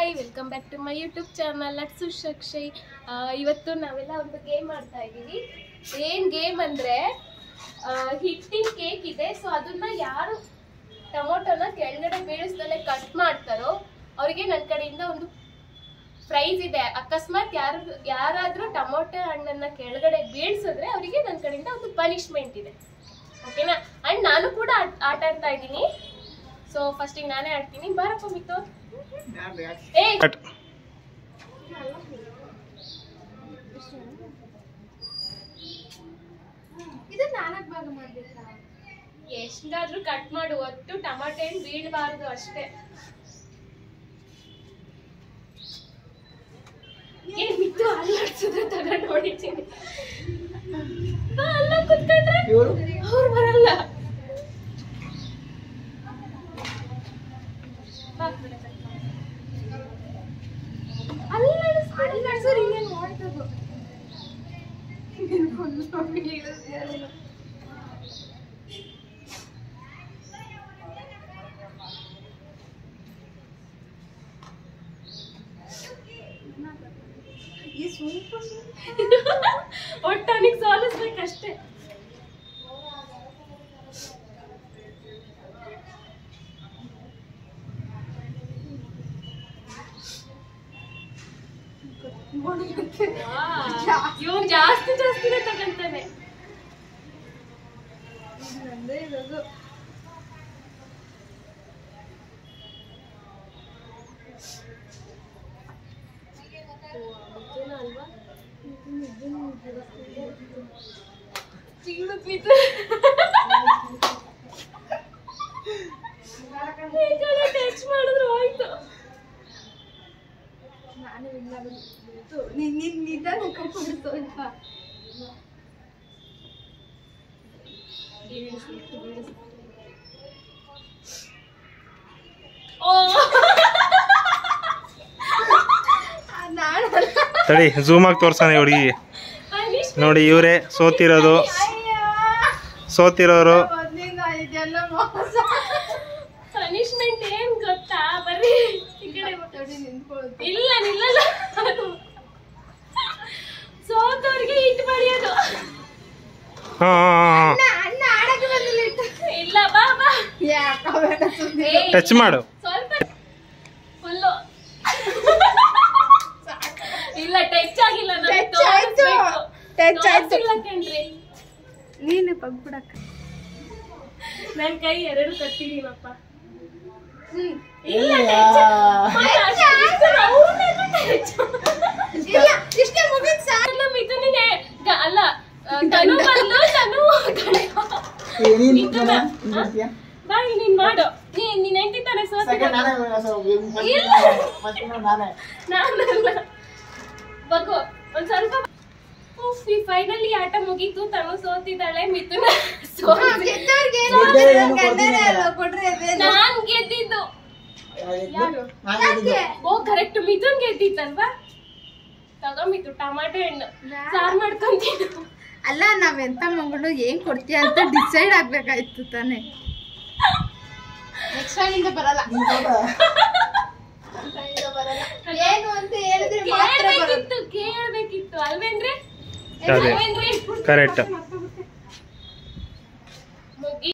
Hi, welcome back to my YouTube channel ಲಟ್ಸು ಶಕ್ಷೈ. ಇವತ್ತು ನಾವೆಲ್ಲ ಒಂದು ಗೇಮ್ ಮಾಡ್ತಾ ಇದ್ದೀವಿ. ಏನು ಗೇಮ್ ಅಂದರೆ ಹಿಟ್ಟಿನ ಕೇಕ್ ಇದೆ. ಸೊ ಅದನ್ನ ಯಾರು ಟೊಮೊಟೊನ ಕೆಳಗಡೆ ಬೀಳಿಸ್ದಲ್ಲೇ ಕಟ್ ಮಾಡ್ತಾರೋ ಅವರಿಗೆ ನನ್ನ ಕಡೆಯಿಂದ ಒಂದು ಪ್ರೈಸ್ ಇದೆ. ಅಕಸ್ಮಾತ್ ಯಾರಾದರೂ ಟೊಮೊಟೊ ಹಣ್ಣನ್ನು ಕೆಳಗಡೆ ಬೀಳ್ಸಿದ್ರೆ ಅವರಿಗೆ ನನ್ನ ಕಡೆಯಿಂದ ಒಂದು ಪನಿಷ್ಮೆಂಟ್ ಇದೆ. ಓಕೆನಾ? ಆ್ಯಂಡ್ ನಾನು ಕೂಡ ಆಟ ಆಡ್ತಾ ಇದ್ದೀನಿ. ಸೊ ಫಸ್ಟಿಗೆ ನಾನೇ ಆಡ್ತೀನಿ. ಬಾರಪ್ಪ ಮಿತ್ತು. ಎಷ್ಟಾದ್ರೂ ಕಟ್ ಮಾಡು, ಒಟ್ಟು ಟಮಾಟೆ ಹಣ್ಣು ಬೀಳಬಾರ್ದು ಅಷ್ಟೇ. ಏನ್ ಮಿತ್ತು ಅಲ್ಲಾಡ್ಸಿದ್ರೆ ತಗೊಂಡು ಹೊಡಿತೀನಿ. ಅಲ್ಲ ಕುತ್ಕೊಂಡ್ರೆ ಅವ್ರು ಬರಲ್ಲ. ಅಲ್ಲಾಡ್ಸೋರು ಇನ್ನೇನು ಮಾಡ್ತದ್ದು. ಒಟ್ಟನಿಗೆ ಸೋಲಿಸ್ಬೇಕಷ್ಟೇ. ಇವ್ನು ಜಾಸ್ತಿನೇ ತಗೊಂತಾನೆ. ಟಚ್ ಮಾಡಿದ್ರು ಹೋಯ್ತು. ತಡಿ ಝೂಮ್ ಆಗಿ ತೋರ್ಸಾನೆ ಹುಡುಗಿ. ನೋಡಿ ಇವರೇ ಸೋತಿರೋರು. ಪನಿಷ್ಮೆಂಟ್ ಏನ್ ಗೊತ್ತಾ? ಬರ್ರಿ ಇಲ್ಲ ನಿಲ್ಲಲ್ಲ. ಸೋತವ್ರಿಗೆ ಇಟ್ಟು ಬಡಿಯೋದು. ಇಲ್ಲ ಬಾ ಬಾ, ಟಚ್ ಮಾಡು. ಸ್ವಲ್ಪ ಫುಲ್ಲು. ಇಲ್ಲ ಟಚ್ ಆಗಿಲ್ಲ. ಕಣ್ರಿ ನೀನು ಪಗ್ಬಿಡಕ್ಕ. ನನ್ ಕೈ ಎರಡು ಕಟ್ಟಿದೀನಪ್ಪ. ಅಲ್ಲ ತನು ಬಂದು ತನು ಬಾಯಿ ನೀನ್ ಮಾಡು. ನೀನ್ ಹೆಂಡತಿ ತಾನೆ ಬಗ್ಗು ಒಂದ್ ಸ್ವಲ್ಪ. ಫೈನಲಿ ಆಟ ಮುಗೀತು. ತನು ಸೋತಿದ್ದಾಳೆ, ಮಿಥುನ ನಾನ್ ಗೆದ್ದಿದ್ದು. ಓ ಕರೆಕ್ಟ್, ಮಿಥುನ್ ಗೆದ್ದಿತ್ತಲ್ವಾ? ತಗೋ ಮಿಥು, ಟಮಾಟೆ ಹಣ್ಣು ಸಾರ್ ಮಾಡ್ಕೊಂತೀನಿ. ಅಲ್ಲ ನಾವೆಂತ ಮಗಳು ಏನ್ ಕೊಡ್ತೀಯ ಅಂತ ಡಿಸೈಡ್ ಆಗ್ಬೇಕಾಯ್ತು ತಾನೆ. ನೆಕ್ಸ್ಟ್ ಟೈಮ್ ಇಂದ ಬರಲ್ಲ. ಏನು ಅಂತ ಹೇಳಿದ್ರೆ ಕೇಳ್ಬೇಕಿತ್ತು ಅಲ್ವೇನ್ರಿ? ಕರೆಕ್ಟ್.